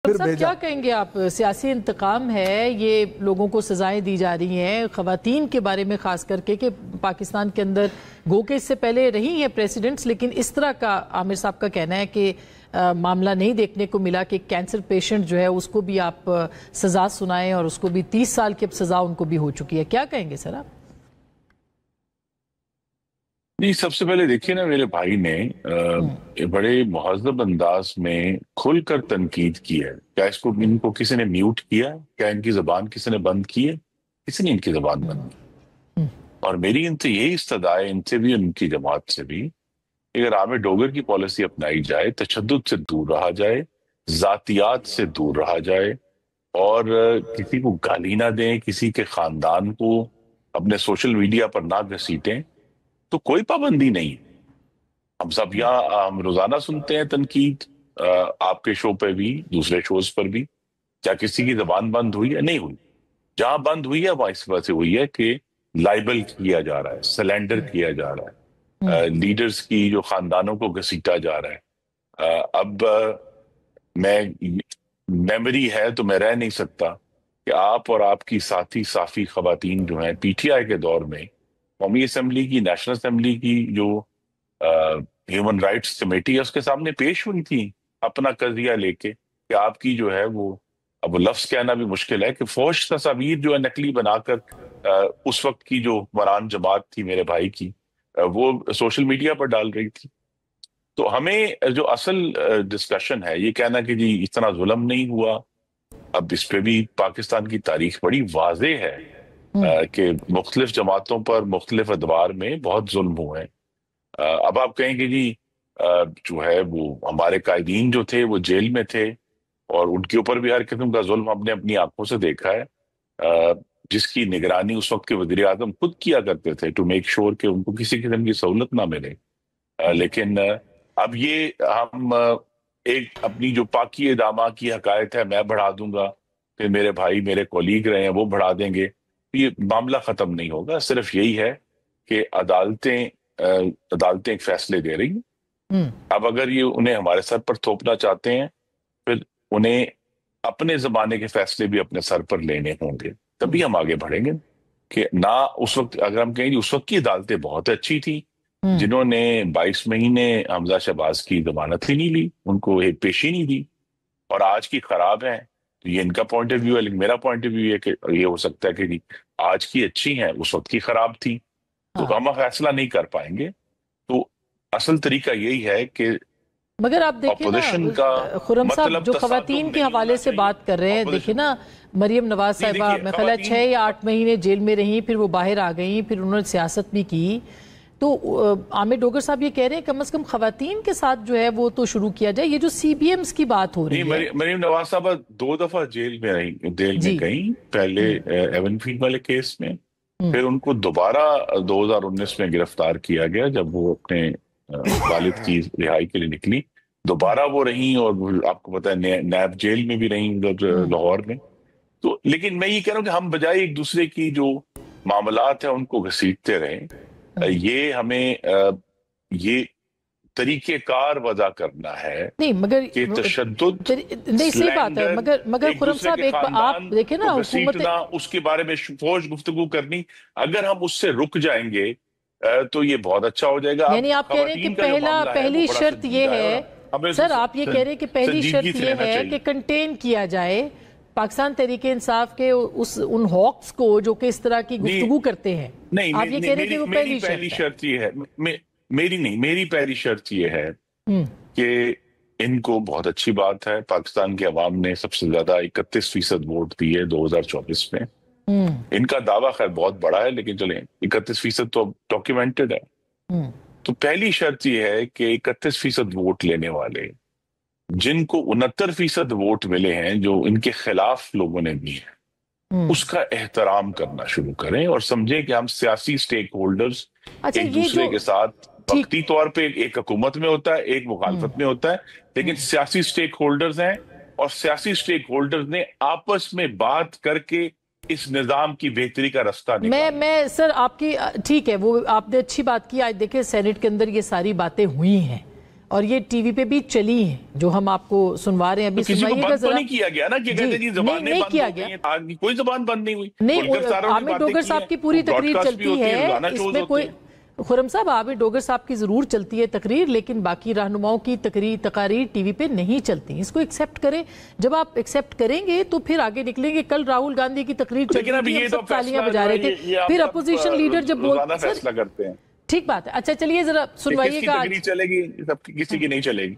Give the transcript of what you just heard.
صاحب کیا کہیں گے آپ؟ سیاسی انتقام ہے، یہ لوگوں کو سزائیں دی جا رہی ہیں خواتین کے بارے میں، خاص کر کے کہ پاکستان کے اندر گو کہ اس سے پہلے رہی ہیں پریسیڈنٹس، لیکن اس طرح کا عامر صاحب کا کہنا ہے کہ معاملہ نہیں دیکھنے کو ملا کہ کینسر پیشنٹ جو ہے اس کو بھی آپ سزا سنائیں اور اس کو بھی 30 سال کی اب سزا ان کو بھی ہو چکی ہے. کیا کہیں گے سر آپ؟ نہیں، سب سے پہلے دیکھیے نا، میرے بھائی نے بڑے مہذب انداز میں کھل کر تنقید کی ہے. کیا ان کو کسی نے میوٹ کیا؟ کیا ان کی زبان کسی نے بند کی ہے؟ کسی نے ان کی زبان بند کی. اور میری ان سے یہی استدعا ہے، ان سے بھی ان کی جماعت سے بھی، اگر عامر ڈوگر کی پالیسی اپنائی جائے، تشدد سے دور رہا جائے، ذاتیات سے دور رہا جائے، اور کسی کو گالی نہ دیں، کسی کے خاندان کو اپنے سوشل میڈیا پر نہ گھسیٹیں، تو کوئی پابندی نہیں. ہم سب یہاں ہم روزانہ سنتے ہیں تنقید، آپ کے شو پہ بھی، دوسرے شوز پر بھی. کیا کسی کی زبان بند ہوئی ہے؟ نہیں ہوئی. جہاں بند ہوئی ہے وہاں اس وجہ سے ہوئی ہے کہ لائبل کیا جا رہا ہے، سلینڈر کیا جا رہا ہے، لیڈرز کی جو خاندانوں کو گھسیٹا جا رہا ہے. اب میں میموری ہے تو میں رہ نہیں سکتا کہ آپ اور آپ کی ساتھی صافی خواتین جو ہیں پی ٹی آئی کے دور میں قومی اسمبلی کی، نیشنل اسمبلی کی جو ہیومن رائٹس کمیٹی ہے اس کے سامنے پیش ہوئی تھی اپنا قضیہ لے کے کہ آپ کی جو ہے وہ، اب لفظ کہنا بھی مشکل ہے، کہ فوش تصاویر جو ہے نقلی بنا کر اس وقت کی جو حکمران جماعت تھی میرے بھائی کی، وہ سوشل میڈیا پر ڈال رہی تھی. تو ہمیں جو اصل ڈسکشن ہے یہ کہنا کہ جی اتنا ظلم نہیں ہوا. اب اس پہ بھی پاکستان کی تاریخ بڑی واضح ہے کہ مختلف جماعتوں پر مختلف ادوار میں بہت ظلم ہوئے ہیں. اب آپ کہیں کہ جی جو ہے وہ ہمارے قائدین جو تھے وہ جیل میں تھے اور ان کے اوپر بھی ہر قسم کا ظلم ہم نے اپنی آنکھوں سے دیکھا ہے، جس کی نگرانی اس وقت کے وزیر اعظم خود کیا کرتے تھے ٹو میک شور کہ ان کو کسی قسم کی سہولت نہ ملے. لیکن اب یہ ہم ایک اپنی جو پاکی دامہ کی حکایت ہے، میں بڑھا دوں گا، پھر میرے بھائی میرے کولیگ رہے ہیں وہ بڑھا دیں گے، یہ معاملہ ختم نہیں ہوگا. صرف یہی ہے کہ عدالتیں ایک فیصلے دے رہی ہیں. اب اگر یہ انہیں ہمارے سر پر تھوپنا چاہتے ہیں، پھر انہیں اپنے زمانے کے فیصلے بھی اپنے سر پر لینے ہوں گے، تبھی ہم آگے بڑھیں گے. کہ نہ اس وقت اگر ہم کہیں اس وقت کی عدالتیں بہت اچھی تھی، جنہوں نے 22 مہینے حمزہ شہباز کی ضمانت ہی نہیں لی، ان کو ایک پیشی نہیں دی، اور آج کی خراب ہیں. تو یہ ان کا پوائنٹ آف ویو ہے، لیکن میرا پوائنٹ آف ویو ہے کہ یہ ہو سکتا ہے کہ جی آج کی اچھی ہیں، اس وقت کی خراب تھی، تو ہم فیصلہ نہیں کر پائیں گے. تو اصل طریقہ یہی ہے کہ مگر آپ دیکھیں نا خرم صاحب، جو خواتین کے حوالے سے بات کر رہے ہیں، دیکھیں نا مریم نواز صاحبہ میں خیال ہے 6 یا 8 مہینے جیل میں رہیں، پھر وہ باہر آ گئیں، پھر انہوں نے سیاست بھی کی. تو عامر ڈوگر صاحب یہ کہہ رہے ہیں کم از کم خواتین کے ساتھ جو ہے وہ تو شروع کیا جائے. یہ جو سی بی ایمز کی بات ہو رہی ہے، مریم نواز صاحبہ 2 دفعہ جیل میں گئیں، پہلے ایون فیلڈ والے کیس میں، پھر ان کو دوبارہ 2019 میں گرفتار کیا گیا جب وہ اپنے والد کی رہائی کے لیے نکلی. دوبارہ وہ رہیں، اور آپ کو پتا ہے نیب جیل میں بھی رہیں لاہور میں. تو لیکن میں یہ کہہ رہا ہوں کہ ہم بجائے ایک دوسرے کی جو معاملات ہیں ان کو گھسیٹتے رہیں. یہ ہمیں یہ طریقہ کار وضع کرنا ہے نہیں مگر کہ تشدد، نہیں صحیح بات ہے، مگر خرم صاحب ایک آپ دیکھیں نا حکومت اس کے بارے میں فوش گفتگو کرنی، اگر ہم اس سے رک جائیں گے تو یہ بہت اچھا ہو جائے گا. یعنی آپ کہہ رہے ہیں کہ پہلی شرط یہ ہے سر، آپ یہ کہہ رہے ہیں کہ پہلی شرط یہ ہے کہ کنٹین کیا جائے پاکستان تحریک انصاف کے ان ہاکس کو جو کہ اس طرح کی گفتگو کرتے ہیں. نہیں، آپ یہ کہہ رہے ہیں کہ وہ پہلی شرط یہ ہے، میری پہلی شرط یہ ہے کہ ان کو، بہت اچھی بات ہے پاکستان کے عوام نے سب سے زیادہ 31% ووٹ دیے 2024 میں. ان کا دعویٰ خیر بہت بڑا ہے، لیکن چلیں 31% تو ڈاکیومنٹڈ ہے. تو پہلی شرط یہ ہے کہ 31% ووٹ لینے والے، جن کو 69% ووٹ ملے ہیں جو ان کے خلاف لوگوں نے دیے ہیں، اس کا احترام کرنا شروع کریں اور سمجھیں کہ ہم سیاسی سٹیک ہولڈرز ایک دوسرے کے ساتھ وقتی طور پہ ایک حکومت میں ہوتا ہے، ایک مخالفت میں ہوتا ہے، لیکن سیاسی سٹیک ہولڈرز ہیں، اور سیاسی سٹیک ہولڈرز نے آپس میں بات کر کے اس نظام کی بہتری کا رستہ نکالا. میں سر آپ کی ٹھیک ہے، وہ آپ نے اچھی بات کی. آج دیکھیں سینٹ کے اندر یہ ساری باتیں ہوئی ہیں اور یہ ٹی وی پہ بھی چلی ہیں جو ہم آپ کو سنوا رہے ہیں ابھی. کسی کو سنوائیے گا بند تو ذرا. نہیں کیا گیا نا کہ کہتے جی زبانیں بند ہو گئی ہیں, کوئی زبان بند نہیں ہوئی. نہیں, عامر ڈوگر صاحب کی پوری تقریر چلتی ہے, اس میں کوئی خرم صاحب عامر ڈوگر صاحب کی ضرور چلتی ہے تقریر, لیکن باقی رہنماؤں کی تقاریر ٹی وی پہ نہیں چلتی. اس کو ایکسیپٹ کریں, جب آپ ایکسیپٹ کریں گے تو پھر آگے نکلیں گے. کل راہل گاندھی کی تقریر چل رہی تھی, ہم سب تالیاں بجا رہے تھے, پھر اپوزیشن لیڈر جب فیصلہ کرتے ہیں. ٹھیک بات ہے. اچھا چلیے ذرا سنوائیے گا. چلے گی, کسی کی نہیں چلے گی.